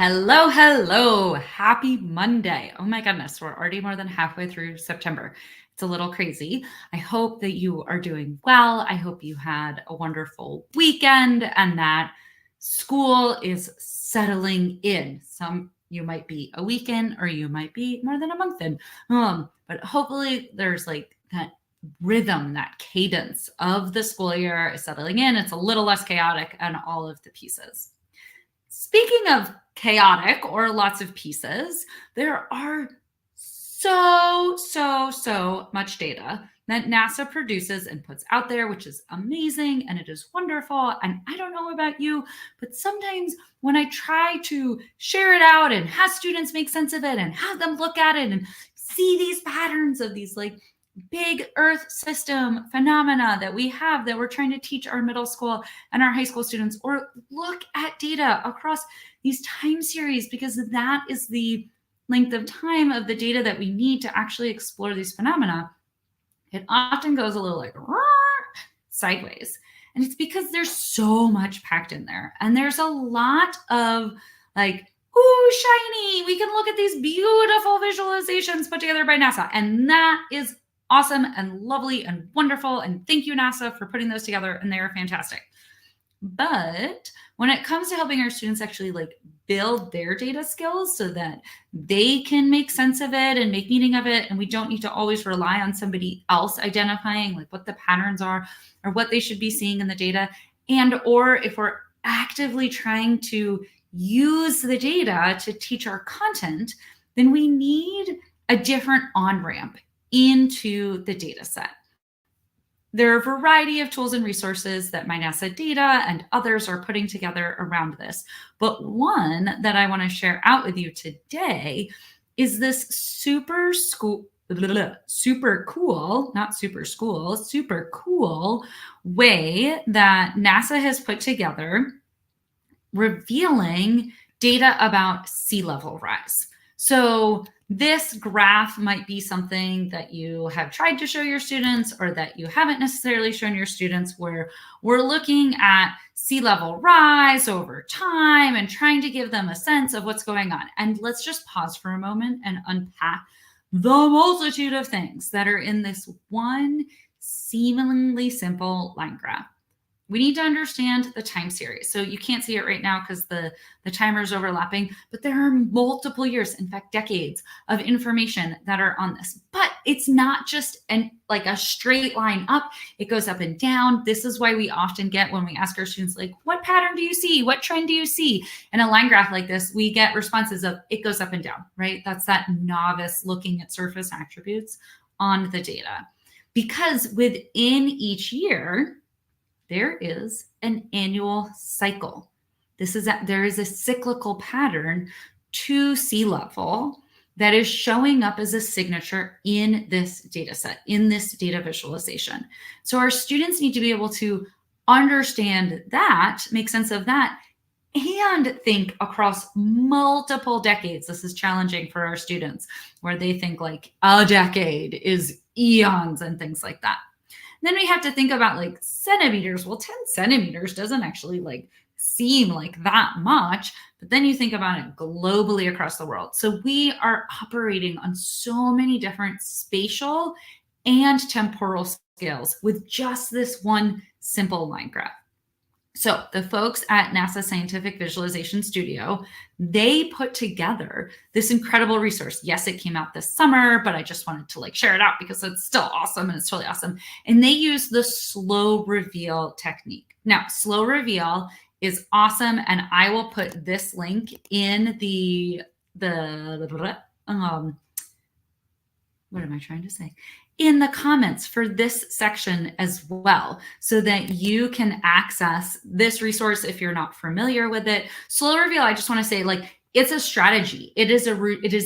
Hello, hello. Happy Monday. Oh my goodness, we're already more than halfway through September. It's a little crazy. I hope that you are doing well. I hope you had a wonderful weekend and that school is settling in. You might be a week in or you might be more than a month in. But hopefully there's like that rhythm, that cadence of the school year is settling in. It's a little less chaotic and all of the pieces. Speaking of chaotic or lots of pieces, there are so much data that NASA produces and puts out there, which is amazing and it is wonderful. And I don't know about you, but sometimes when I try to share it out and have students make sense of it and have them look at it and see these patterns of these like big Earth system phenomena that we have that we're trying to teach our middle school and our high school students, or look at data across these time series, because that is the length of time of the data that we need to actually explore these phenomena, it often goes a little like sideways. And it's because there's so much packed in there. And there's a lot of like, ooh, shiny, we can look at these beautiful visualizations put together by NASA. And that is awesome and lovely and wonderful. And thank you, NASA, for putting those together. And they are fantastic. But when it comes to helping our students actually like build their data skills so that they can make sense of it and make meaning of it, and we don't need to always rely on somebody else identifying like what the patterns are or what they should be seeing in the data, and or if we're actively trying to use the data to teach our content, then we need a different on-ramp into the data set. There are a variety of tools and resources that My NASA Data and others are putting together around this. But one that I want to share out with you today is this super cool way that NASA has put together revealing data about sea level rise. So this graph might be something that you have tried to show your students or that you haven't necessarily shown your students, where we're looking at sea level rise over time and trying to give them a sense of what's going on. And let's just pause for a moment and unpack the multitude of things that are in this one seemingly simple line graph. We need to understand the time series. So you can't see it right now because the timer is overlapping, but there are multiple years, in fact, decades of information that are on this. But it's not just like a straight line up. It goes up and down. This is why we often get, when we ask our students, like, what pattern do you see? What trend do you see? In a line graph like this, we get responses of it goes up and down, right? That's that novice looking at surface attributes on the data. Because within each year, there is an annual cycle. There is a cyclical pattern to sea level that is showing up as a signature in this data set, in this data visualization. So our students need to be able to understand that, make sense of that, and think across multiple decades. This is challenging for our students, where they think like a decade is eons and things like that. Then we have to think about like centimeters. Well, 10 centimeters doesn't actually like seem like that much, but then you think about it globally across the world. So we are operating on so many different spatial and temporal scales with just this one simple line graph. So the folks at NASA Scientific Visualization Studio, they put together this incredible resource. Yes, it came out this summer, but I just wanted to like share it out because it's still awesome and it's totally awesome. And they use the slow reveal technique. Now, slow reveal is awesome. And I will put this link in what am I trying to say? In the comments for this section as well, so that you can access this resource if you're not familiar with it. Slow reveal, I just want to say, like, it's a strategy. It is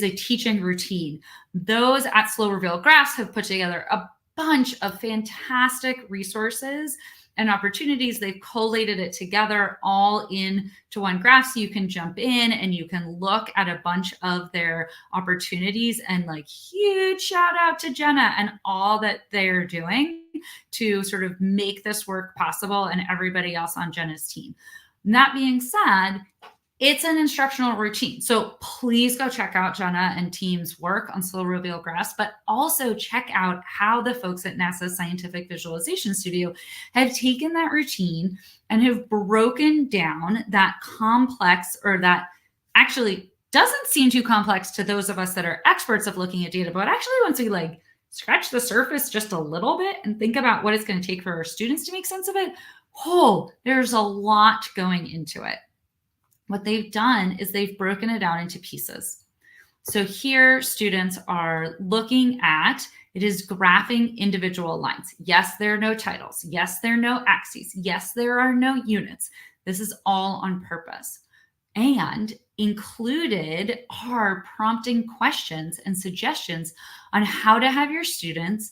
a teaching routine. Those at Slow Reveal Graphs have put together a bunch of fantastic resources and opportunities. They've collated it together all into one graph, so you can jump in and you can look at a bunch of their opportunities. And like, huge shout out to Jenna and all that they're doing to sort of make this work possible, and everybody else on Jenna's team. And that being said, It's an instructional routine. So please go check out Jenna and team's work on slow reveal graphs, but also check out how the folks at NASA's Scientific Visualization Studio have taken that routine and have broken down that complex, or that actually doesn't seem too complex to those of us that are experts of looking at data, but actually once we like scratch the surface just a little bit and think about what it's going to take for our students to make sense of it, oh, there's a lot going into it. What they've done is they've broken it out into pieces. So here students are looking at, it is graphing individual lines. Yes, there are no titles. Yes, there are no axes. Yes, there are no units. This is all on purpose. And included are prompting questions and suggestions on how to have your students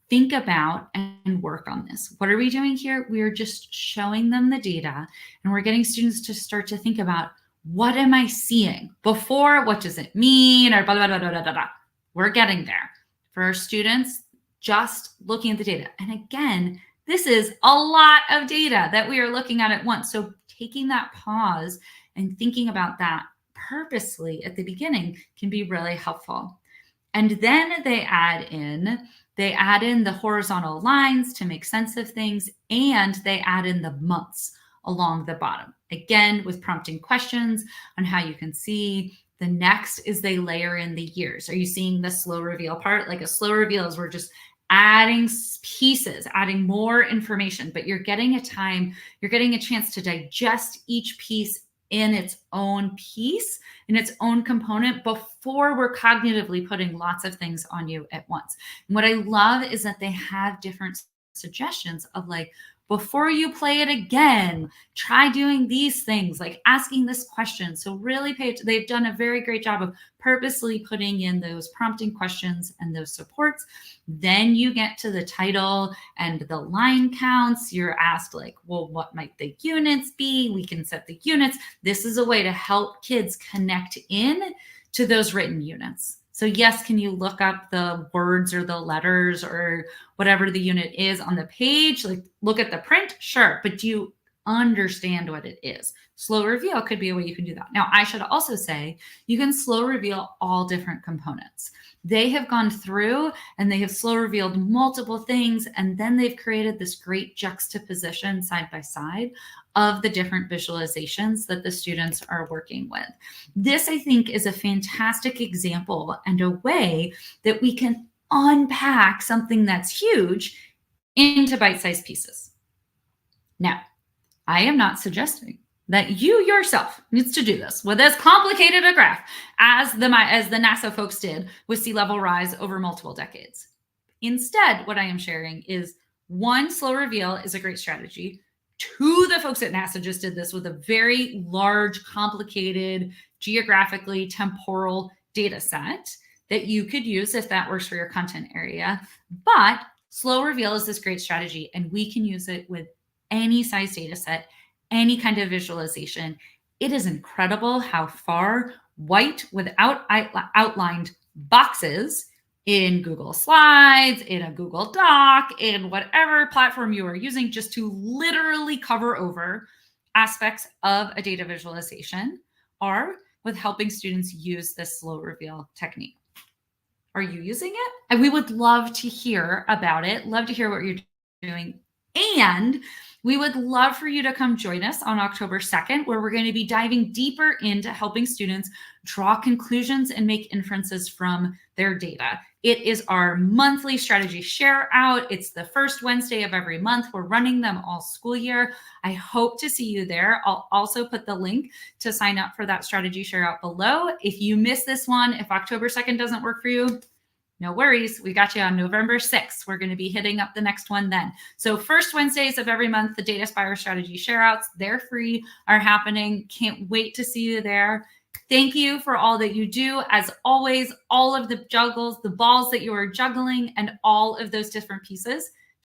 think about and work on this. What are we doing here? We are just showing them the data, and we're getting students to start to think about, what am I seeing before? What does it mean? Or blah, blah, blah, blah, blah, blah. We're getting there. For our students, just looking at the data. And again, this is a lot of data that we are looking at once. So taking that pause and thinking about that purposely at the beginning can be really helpful. And then they add in the horizontal lines to make sense of things, and they add in the months along the bottom, again with prompting questions on how you can see. The next is they layer in the years. Are you seeing the slow reveal part? Like a slow reveal is we're just adding pieces, adding more information, but you're getting a chance to digest each piece in its own piece, in its own component, before we're cognitively putting lots of things on you at once. And what I love is that they have different suggestions of like, before you play it again, try doing these things, like asking this question. So really they've done a very great job of purposely putting in those prompting questions and those supports. Then you get to the title and the line counts. You're asked like, well, what might the units be? We can set the units. This is a way to help kids connect in to those written units. So yes, can you look up the words or the letters or whatever the unit is on the page? Like look at the print? Sure. But do you understand what it is? Slow reveal could be a way you can do that. Now, I should also say you can slow reveal all different components. They have gone through and they have slow revealed multiple things, and then they've created this great juxtaposition side by side of the different visualizations that the students are working with. This, I think, is a fantastic example and a way that we can unpack something that's huge into bite-sized pieces. Now, I am not suggesting that you yourself needs to do this with as complicated a graph as the NASA folks did with sea level rise over multiple decades. Instead, what I am sharing is, one, slow reveal is a great strategy. Two, the folks at NASA just did this with a very large, complicated, geographically temporal data set that you could use if that works for your content area. But slow reveal is this great strategy, and we can use it with any size data set, any kind of visualization. It is incredible how far white without outlined boxes in Google Slides, in a Google Doc, in whatever platform you are using, just to literally cover over aspects of a data visualization, are with helping students use this slow reveal technique. Are you using it? And we would love to hear about it, love to hear what you're doing. And we would love for you to come join us on October 2nd, where we're going to be diving deeper into helping students draw conclusions and make inferences from their data. It is our monthly strategy share out. It's the first Wednesday of every month. We're running them all school year. I hope to see you there. I'll also put the link to sign up for that strategy share out below. If you miss this one, if October 2nd doesn't work for you, no worries. We got you on November 6th. We're going to be hitting up the next one then. So first Wednesdays of every month, the Data Spire Strategy Shareouts, they're free, are happening. Can't wait to see you there. Thank you for all that you do. As always, all of the juggles, the balls that you are juggling, and all of those different pieces